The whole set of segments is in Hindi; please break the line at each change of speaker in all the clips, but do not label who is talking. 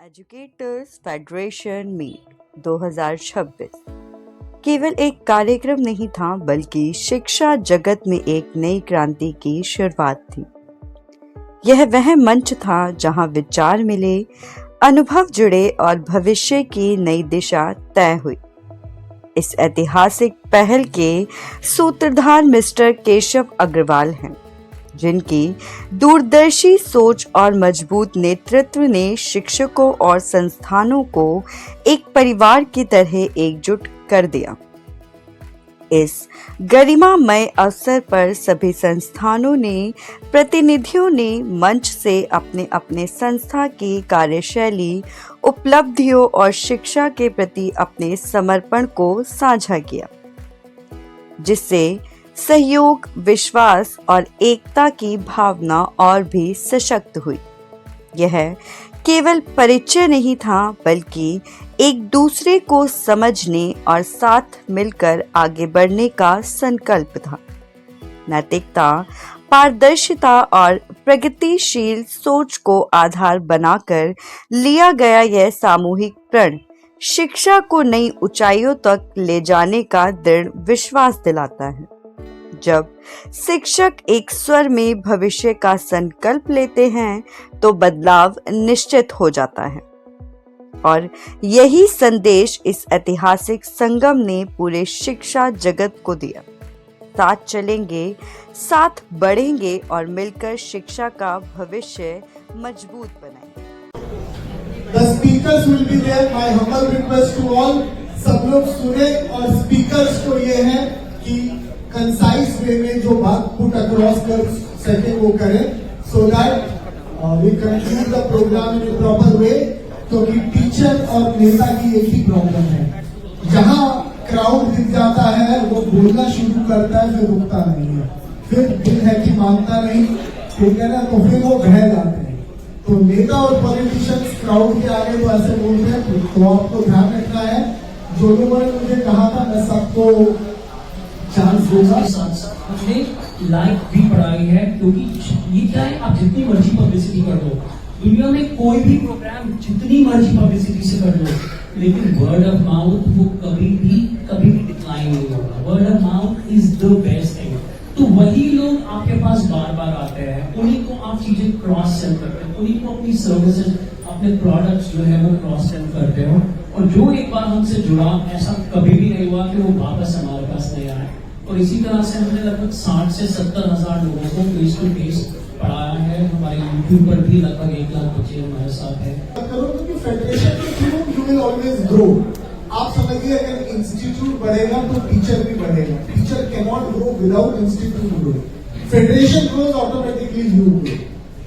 एजुकेटर्स फेडरेशन मीट 2026 केवल एक कार्यक्रम नहीं था, बल्कि शिक्षा जगत में एक नई क्रांति की शुरुआत थी। यह वह मंच था जहां विचार मिले, अनुभव जुड़े और भविष्य की नई दिशा तय हुई। इस ऐतिहासिक पहल के सूत्रधार मिस्टर केशव अग्रवाल हैं, जिनकी दूरदर्शी सोच और मजबूत नेतृत्व ने शिक्षकों और संस्थानों को एक परिवार की तरह एकजुट कर दिया। इस गरिमामय अवसर पर सभी संस्थानों ने प्रतिनिधियों ने मंच से अपने अपने संस्था की कार्यशैली, उपलब्धियों और शिक्षा के प्रति अपने समर्पण को साझा किया, जिससे सहयोग, विश्वास और एकता की भावना और भी सशक्त हुई। यह केवल परिचय नहीं था, बल्कि एक दूसरे को समझने और साथ मिलकर आगे बढ़ने का संकल्प था। नैतिकता, पारदर्शिता और प्रगतिशील सोच को आधार बनाकर लिया गया यह सामूहिक प्रण शिक्षा को नई ऊंचाइयों तक ले जाने का दृढ़ विश्वास दिलाता है। जब शिक्षक एक स्वर में भविष्य का संकल्प लेते हैं, तो बदलाव निश्चित हो जाता है। और यही संदेश इस ऐतिहासिक संगम ने पूरे शिक्षा जगत को दिया। साथ चलेंगे, साथ बढ़ेंगे और मिलकर शिक्षा का भविष्य मजबूत बनाएंगे।
The speakers will be there. My humble request to all, सब लोग सुने और स्पीकर्स को ये है कि कंसाइज वे में जो बात पुट अक्रॉस कर सके वो करें, so that we conclude the program in proper way. क्योंकि टीचर और नेता की एक ही प्रॉब्लम है, जहां क्राउड दिख जाता है वो बोलना शुरू करता है, फिर रुकता नहीं है, फिर दिल है कि मानता नहीं, ठीक है ना, तो फिर वो बह जाते हैं। तो नेता और पॉलिटिशियंस क्राउड के आगे तो ऐसे बोलते हैं, तो आपको ध्यान रखना है। जो लोगों ने मुझे कहा था मैं सबको चांस दूंगा,
मुझे लाइक भी पढ़ाई है, क्योंकि ये क्या है, आप जितनी मर्जी पब्लिसिटी कर दो, दुनिया में कोई भी प्रोग्राम जितनी मर्जी पब्लिसिटी से कर लो, लेकिन वर्ड ऑफ माउथ वो कभी भी डिक्लाइन नहीं होगा। Word of mouth is the best thing. तो वही लोग आपके पास बार बार आते हैं, उन्हीं को आप चीजें क्रॉस सेल करते हैं, उन्हीं को अपनी सर्विसेज, अपने प्रोडक्ट्स जो है वो क्रॉस सेल करते हो। और जो एक बार हमसे जुड़ा, ऐसा कभी भी नहीं हुआ कि वो वापस हमारे पास नहीं आए। और इसी तरह से हमने लगभग 60 से 70 हजार लोगों को फेस टू फेस पढ़ाया है। हमारे यूट्यूब पर भी लगभग 1 लाख बच्चे हमारे साथ हैं।
क्योंकि फेडरेशन के through you will always grow. आप समझिए, अगर इंस्टीट्यूट बढ़ेगा तो टीचर भी बढ़ेगा। Teacher can not grow without institute grow. Federation grows automatically you grow.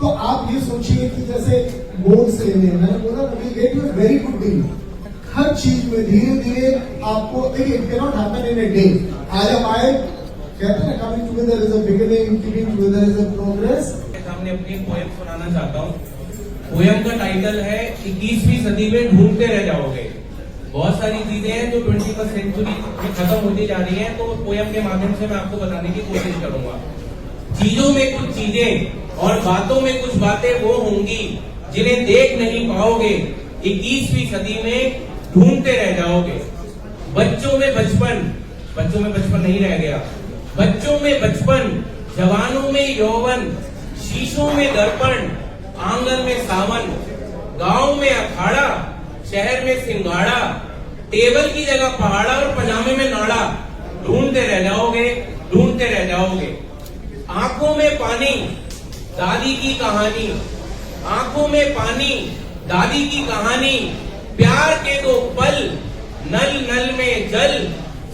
तो आप ये सोचिए कि जैसे बोर्ड से मैंने बोला get you very good deal. हर चीज में धीरे धीरे आपको, it can not happen in a day. आज हम आए, कहते हैं coming together is a beginning, keeping together is a progress.
सामने अपनी पोएम सुनाना चाहता हूँ। पोएम का टाइटल है 21वीं सदी में ढूंढते रह जाओगे। बहुत सारी चीजें हैं जो 21st सेंचुरी में खत्म होती जा रही हैं, तो पोएम के माध्यम से मैं आपको बताने की कोशिश करूंगा। चीजों में कुछ चीजें और बातों में कुछ बातें वो होंगी जिन्हें देख नहीं पाओगे। 21वीं सदी में ढूंढते रह जाओगे। बच्चों में बचपन नहीं रह गया। बच्चों में बचपन, जवानों में यौवन, शीशों में दर्पण, आंगन में सावन, गांव में अखाड़ा, शहर में सिंगाड़ा, टेबल की जगह पहाड़ा और पजामे में नाड़ा। ढूंढते रह जाओगे, ढूंढते रह जाओगे। आंखों में पानी, दादी की कहानी। आंखों में पानी, दादी की कहानी। प्यार के 2 पल, नल नल में जल,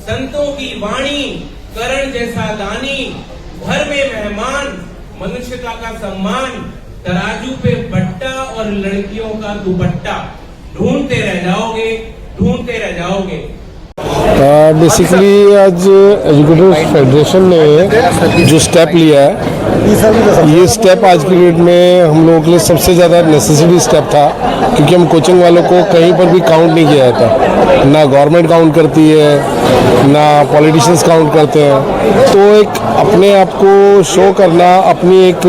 संतों की वाणी, करण जैसा दानी। घर में मेहमान, मनुष्यता का सम्मान, तराजू पे बट्टा और लड़कियों का दुपट्टा। ढूंढते रह जाओगे, ढूंढते रह जाओगे।
बेसिकली आज एजुकेटर्स फेडरेशन ने जो स्टेप लिया है, ये स्टेप आज की डेट में हम लोगों के लिए सबसे ज़्यादा नेसेसरी स्टेप था, क्योंकि हम कोचिंग वालों को कहीं पर भी काउंट नहीं किया जाता। ना गवर्नमेंट काउंट करती है, ना पॉलिटिशियंस काउंट करते हैं। तो एक अपने आप को शो करना, अपनी एक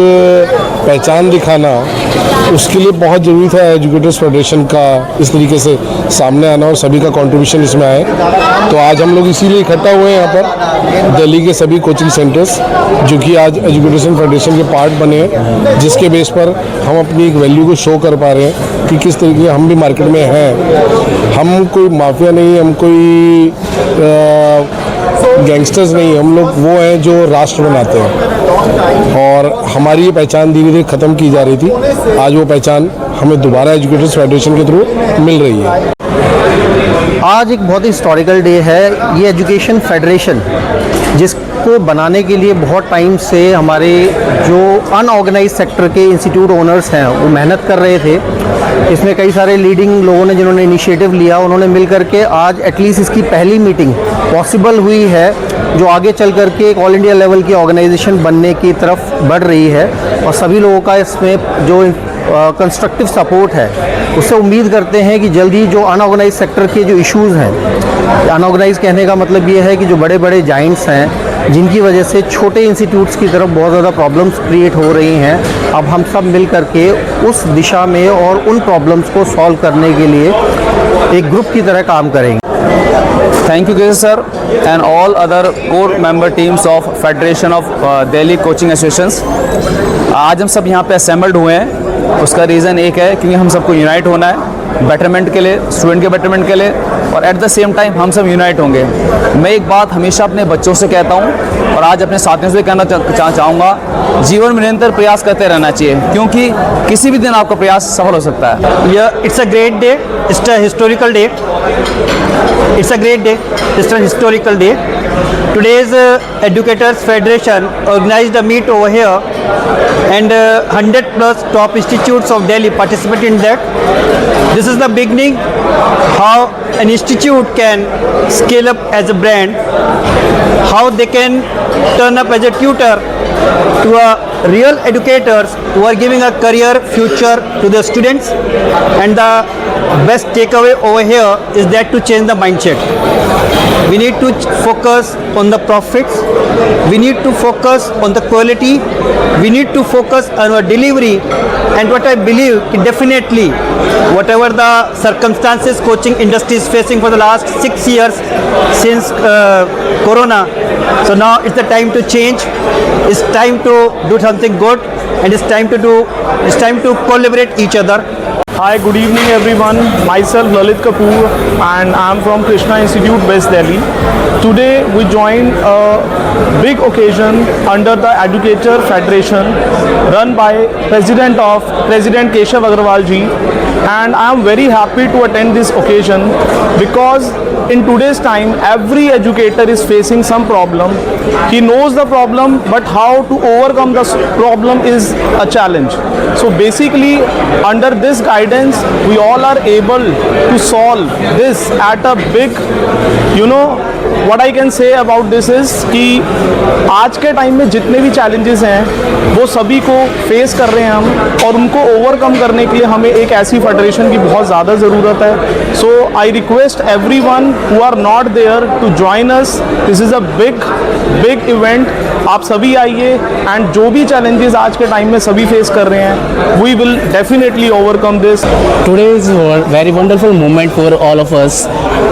पहचान दिखाना, उसके लिए बहुत ज़रूरी था एजुकेटर्स फेडरेशन का इस तरीके से सामने आना और सभी का कंट्रीब्यूशन इसमें आए। तो आज हम लोग इसीलिए इकट्ठा हुए हैं यहाँ पर, दिल्ली के सभी कोचिंग सेंटर्स जो कि आज एजुकेशन फेडरेशन के पार्ट बने हैं, जिसके बेस पर हम अपनी एक वैल्यू को शो कर पा रहे हैं कि किस तरीके हम भी मार्केट में हैं। हम कोई माफिया नहीं, हम कोई गैंगस्टर्स नहीं, हम लोग वो हैं जो राष्ट्र बनाते हैं और हमारी ये पहचान धीरे धीरे ख़त्म की जा रही थी। आज वो पहचान हमें दोबारा एजुकेटर्स फेडरेशन के थ्रू मिल रही है।
आज एक बहुत ही हिस्टोरिकल डे है। ये एजुकेशन फेडरेशन जिसको बनाने के लिए बहुत टाइम से हमारे जो अनऑर्गेनाइज सेक्टर के इंस्टीट्यूट ओनर्स हैं वो मेहनत कर रहे थे। इसमें कई सारे लीडिंग लोगों ने जिन्होंने इनिशिएटिव लिया, उन्होंने मिल करके आज एटलीस्ट इसकी पहली मीटिंग पॉसिबल हुई है, जो आगे चल करके एक ऑल इंडिया लेवल की ऑर्गेनाइजेशन बनने की तरफ बढ़ रही है। और सभी लोगों का इसमें जो कंस्ट्रक्टिव सपोर्ट है, उससे उम्मीद करते हैं कि जल्दी जो अनऑर्गेनाइज सेक्टर के जो इश्यूज़ हैं, अनऑर्गेनाइज कहने का मतलब ये है कि जो बड़े बड़े जाइंट्स हैं जिनकी वजह से छोटे इंस्टीट्यूट्स की तरफ बहुत ज़्यादा प्रॉब्लम्स क्रिएट हो रही हैं, अब हम सब मिल करके उस दिशा में और उन प्रॉब्लम्स को सॉल्व करने के लिए एक ग्रुप की तरह काम करेंगे।
Thank you, Girish sir, and all other core member teams of Federation of Delhi Coaching Associations. आज हम सब यहाँ पे असेंबल्ड हुए हैं। उसका रीज़न एक है क्योंकि हम सबको यूनाइट होना है बेटरमेंट के लिए, स्टूडेंट के बेटरमेंट के लिए, और एट द सेम टाइम हम सब यूनाइट होंगे। मैं एक बात हमेशा अपने बच्चों से कहता हूँ और आज अपने साथियों से कहना चाहूँगा, जीवन में निरंतर प्रयास करते रहना चाहिए क्योंकि किसी भी दिन आपका प्रयास सफल हो सकता है।
It's a great day. It's a historical day. It's a great day. It's a historical day. Today's Educators Federation organized a meet over here, and 100 plus top institutes of Delhi participate in that. This is the beginning how an institute can scale up as a brand, how they can turn up as a tutor to a real educators who are giving a career future to the students. And the best takeaway over here is that to change the mindset. We need to focus on the profits. We need to focus on the quality. We need to focus on our delivery. And what I believe, definitely, whatever the circumstances coaching industry is facing for the last 6 years since Corona, so now it's the time to change. It's time to do something good, and it's time to collaborate each other.
Hi, good evening everyone. Myself Lalit Kapoor and I am from Krishna Institute, West Delhi. Today we joined a big occasion under the Educator Federation run by President Keshav Agrawal ji, and I am very happy to attend this occasion because in today's time every educator is facing some problem. He knows the problem, but how to overcome the problem is a challenge. So basically under this guidance we all are able to solve this at a big, what I can say about this is कि आज के टाइम में जितने भी challenges हैं वो सभी को face कर रहे हैं हम, और उनको overcome करने के लिए हमें एक ऐसी फेडरेशन की बहुत ज़्यादा ज़रूरत है। So I request everyone who are not there to join us. This is a big event. आप सभी आइए, एंड जो भी challenges आज के टाइम में सभी face कर रहे हैं, we will definitely overcome this.
Today is a very wonderful moment for all of us.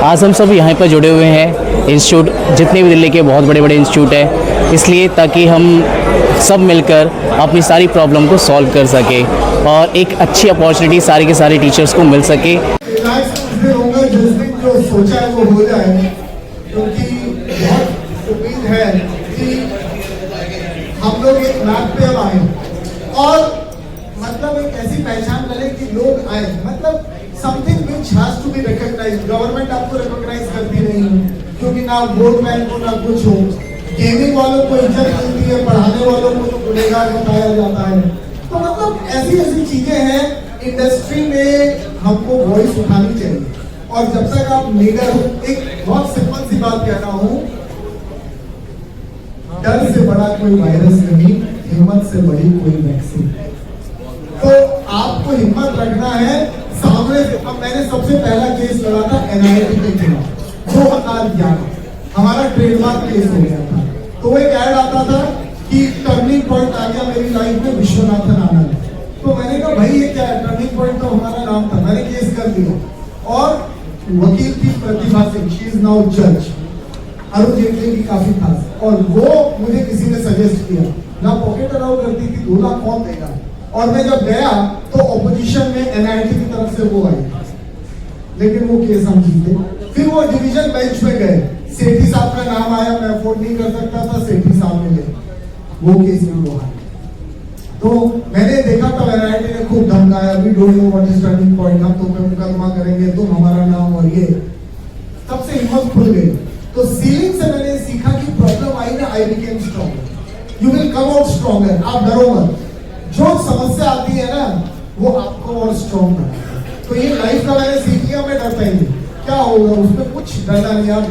आज हम सब यहाँ पर जुड़े हुए हैं, इंस्टीट्यूट जितने भी दिल्ली के बहुत बड़े बड़े इंस्टीट्यूट हैं, इसलिए ताकि हम सब मिलकर अपनी सारी प्रॉब्लम को सॉल्व कर सके और एक अच्छी अपॉर्चुनिटी सारे के सारे टीचर्स को मिल सके।
जिस दिन जो सोचा है वो हो जाए, क्योंकि बहुत उम्मीद है कि हम लोग एक मैप पे आए और मतलब एक ऐसी पहचान बने कि लोग आए, मतलब something which has to be recognized. Government आपको रिकॉग्नाइज करती नहीं है क्योंकि ना वोट बैंक हो ना कुछ हो। गेमिंग वालों को इज्जत मिलती है, पढ़ाने वालों को तो गुनहगार बताया जाता है। तो मतलब ऐसी चीजें हैं, इंडस्ट्री में हमको वॉइस उठानी चाहिए। और जब तक आप लीडर हो, एक बहुत सिंपल सी बात कह रहा हूँ, डर से बड़ा कोई वायरस नहीं, हिम्मत से बड़ी कोई वैक्सीन। तो आपको हिम्मत रखना है सामने से। अब मैंने सबसे पहला केस लड़ा था NIT के खिलाफ 2011, हमारा ट्रेडमार्क केस हो गया था। तो वो एक ऐड आता था कि टर्निंग पॉइंट आ गया मेरी लाइफ में विश्वनाथन आनंद। तो मैंने कहा भाई ये क्या है, टर्निंग पॉइंट तो हमारा नाम था। मैंने केस कर दिया और वकील थी Pratibha Singh, she is now जज, अरुण जेटली की काफी खास, और वो मुझे किसी ने सजेस्ट किया ना, पॉकेट अलाउ करती थी, 2 लाख कौन देगा। और मैं जब गया तो ऑपोजिशन में एनआईटी की तरफ से वो आई, लेकिन वो केस हम जीते। फिर वो डिवीजन बेंच में गए, सेठी साहब का नाम आया, मैं अफोर्ड नहीं कर सकता था, सेठी साहब ने गए, वो केस में वो हारे। तो मैंने देखा तब एनआईटी ने खूब धमकाया, we don't know what is turning point, हम तुम पे मुकदमा करेंगे, तुम हमारा नाम, और ये तब से हिम्मत खुल गई। तो सीलिंग से मैंने सीखा कि प्रॉब्लम आई ना, I became stronger, you will come out stronger. आप डरो मत, जो समस्या आती है ना वो आपको और स्ट्रॉन्ग बनाती है। तो ये लाइफ का मैंने सीख लिया, मैं डरता ही नहीं, क्या होगा उसमें कुछ डरना नहीं, आप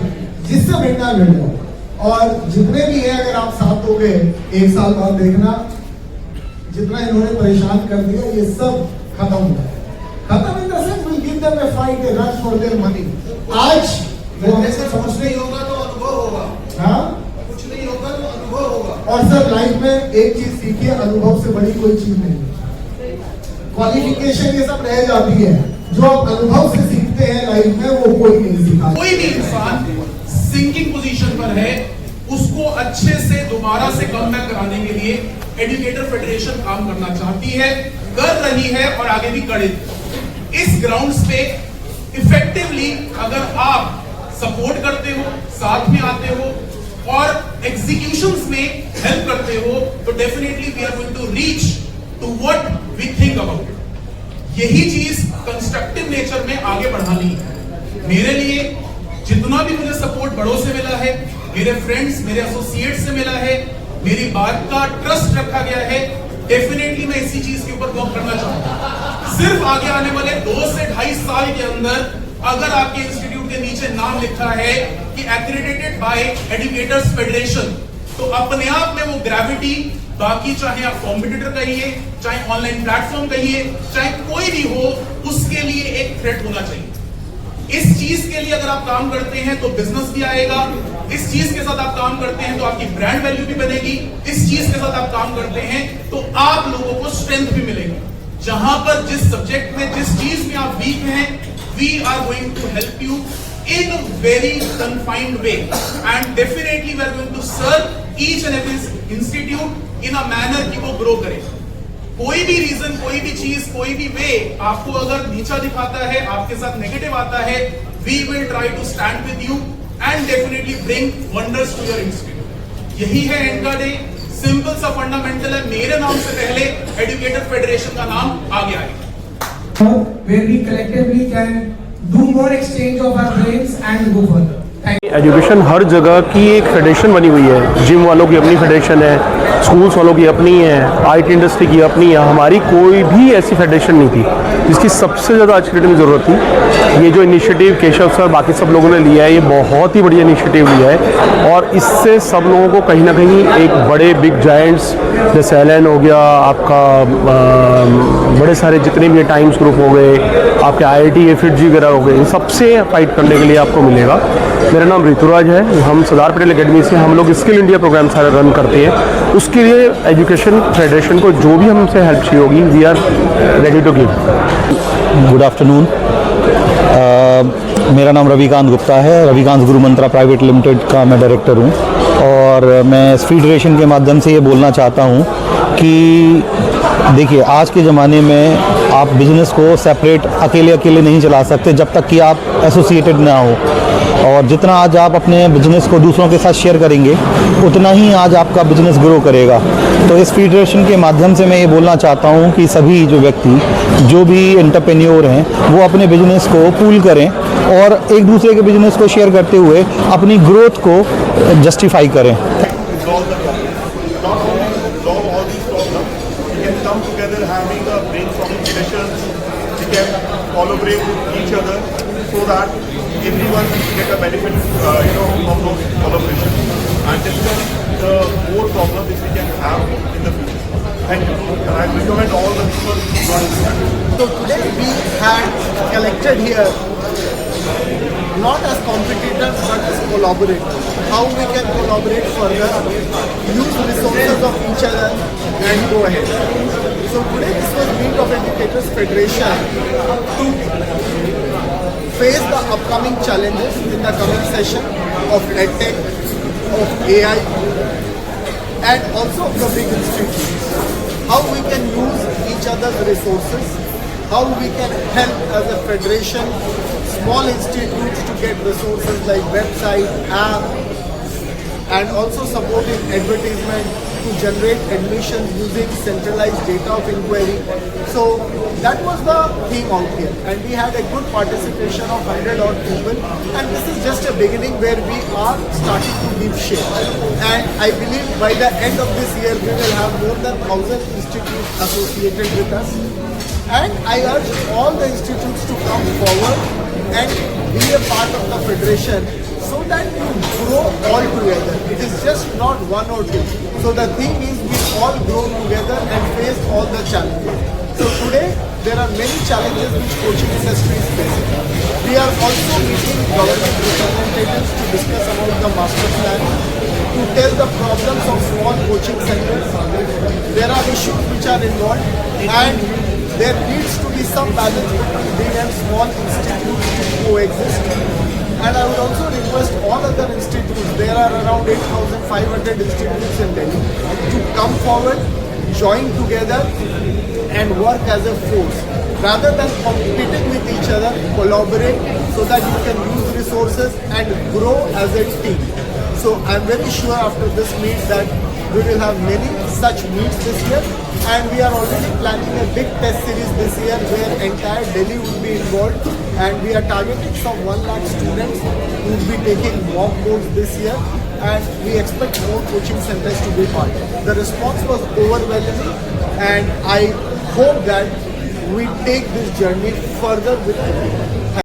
जिससे मिलना मिल जाओ। और जितने भी है अगर आप साथ दोगे, 1 साल बाद देखना जितना इन्होंने परेशान कर दिया ये सब खत्म हो जाए, खत्म in the sense will give them A fight, A run for their money. आज वो ऐसे समझ नहीं होगा तो अनुभव होगा, हाँ कुछ नहीं होगा तो अनुभव होगा। और सर लाइफ में एक चीज सीखिए, अनुभव से बड़ी कोई चीज नहीं, क्वालिफिकेशन ये सब रह जाती है, जो आप अनुभव से सीखते हैं लाइफ में वो कोई नहीं सीखा।
कोई भी इंसान सिंकिंग पोजीशन पर है, उसको अच्छे से दोबारा से कमबैक कराने के लिए एजुकेटर फेडरेशन काम करना चाहती है, कर रही है और आगे भी करेगी। इस ग्राउंड्स पे इफेक्टिवली अगर आप सपोर्ट करते हो, साथ में आते हो और एग्जीक्यूशंस में हेल्प करते हो, तो definitely we are going to reach to what we think about. यही चीज कंस्ट्रक्टिव नेचर में आगे बढ़ानी है। मेरे लिए जितना भी मुझे सपोर्ट बड़ों से मिला है, मेरे फ्रेंड्स, मेरे एसोसिएट से मिला है, मेरी बात का ट्रस्ट रखा गया है, डेफिनेटली मैं इसी चीज के ऊपर वर्क करना चाहूंगा। सिर्फ आगे आने वाले 2 से 2.5 साल के अंदर अगर आपके इंस्टीट्यूट के नीचे नाम लिखा है कि एक्रेडिटेड बाय एजुकेटर्स फेडरेशन, तो अपने आप में वो ग्रेविटी, बाकी चाहे आप कॉम्पिटिटर कहिए, चाहे ऑनलाइन प्लेटफॉर्म कहिए, चाहे कोई भी हो, उसके लिए एक थ्रेट होना चाहिए। इस चीज के लिए अगर आप काम करते हैं तो बिजनेस भी आएगा, इस चीज के साथ आप काम करते हैं तो आपकी ब्रांड वैल्यू भी बनेगी, इस चीज के साथ आप काम करते हैं तो आप लोगों को स्ट्रेंथ भी मिलेगी। जहां पर जिस सब्जेक्ट में, जिस चीज में आप वीक हैं, we are going to help you in a very confined way, and definitely we are going to serve each and every institute in a manner कि वो grow करे। कोई भी रीजन, कोई भी चीज, कोई भी वे आपको अगर नीचा दिखाता है, आपके साथ नेगेटिव आता है, we will try to stand with you and definitely bring wonders to your institute। यही है एंड का डे, सिंपल सा फंडामेंटल है। मेरे नाम से पहले एजुकेटर फेडरेशन का नाम आगे आएगा।
Where we collectively can do more exchange of our brains and go further।
Education हर जगह की एक फेडरेशन बनी हुई है, जिम वालों की अपनी फेडरेशन है, स्कूल्स वालों की अपनी है, आईटी इंडस्ट्री की अपनी है। हमारी कोई भी ऐसी फेडरेशन नहीं थी जिसकी सबसे ज़्यादा आज की डेट में ज़रूरत थी। ये जो इनिशिएटिव केशव सर बाकी सब लोगों ने लिया है, ये बहुत ही बढ़िया इनिशिएटिव लिया है और इससे सब लोगों को कहीं ना कहीं एक बड़े बिग जायंट्स जैसे एलन हो गया, आपका बड़े सारे जितने भी टाइम्स ग्रुप हो गए, आपके IIT एफिडजी वगैरह हो गए, इन सबसे फाइट करने के लिए आपको मिलेगा। मेरा नाम ऋतुराज है, हम सरदार पटेल एकेडमी से हम लोग स्किल इंडिया प्रोग्राम सारा रन करते हैं। उसके लिए एजुकेशन फेडरेशन को जो भी हमसे हेल्प चाहिए होगी, we are ready to give.
Good afternoon, मेरा नाम रविकांत गुप्ता है, रविकांत गुरु मंत्रा प्राइवेट लिमिटेड का मैं डायरेक्टर हूँ और मैं इस फेडरेशन के माध्यम से ये बोलना चाहता हूँ कि देखिए आज के ज़माने में आप बिज़नेस को सेपरेट अकेले नहीं चला सकते जब तक कि आप एसोसिएटेड ना हो, और जितना आज आप अपने बिजनेस को दूसरों के साथ शेयर करेंगे उतना ही आज आपका बिजनेस ग्रो करेगा। तो इस फेडरेशन के माध्यम से मैं ये बोलना चाहता हूँ कि सभी जो व्यक्ति जो भी एंटरप्रेन्योर हैं वो अपने बिजनेस को पूल करें और एक दूसरे के बिजनेस को शेयर करते हुए अपनी ग्रोथ को जस्टिफाई करें।
Everyone get a benefit, from those collaboration and discuss the more problems which we can have in the future. Thank you. And I recommend all the people to join this.
So today we had collected here not as competitors but as collaborators. How we can collaborate further, use resources of each other and go ahead. So today this was Meet of Educators Federation to face the upcoming challenges in the coming session of EdTech, of AI and also of the big institutes. How we can use each other's resources, how we can help as a federation, small institutes to get resources like website, app, and also supporting advertisement to generate admissions using centralized data of inquiry. So that was the theme out here, and we had a good participation of 100 odd people, and this is just a beginning where we are starting to give shape. And I believe by the end of this year we will have more than 1,000 institutes associated with us. And I urge all the institutes to come forward and be a part of the federation so that you grow all together. It is just not one or two. So the thing is we all grow together and face all the challenges. So today there are many challenges which coaching industry is facing. We are also meeting government representatives to discuss about the master plan, to tell the problems of small coaching centers. There are issues which are involved and there needs to be some balance between big and small institutes to coexist. And I would also request all other institutes, there are around 8,500 institutes in Delhi, to come forward, join together and work as a force. Rather than competing with each other, collaborate so that you can use resources and grow as a team. So I'm very sure after this meet that we will have many such meets this year, and we are already planning a big test series this year where entire Delhi will be involved, and we are targeting some 1 lakh students who will be taking mock boards this year, and we expect more coaching centers to be part. The response was overwhelming, and I hope that we take this journey further with everyone.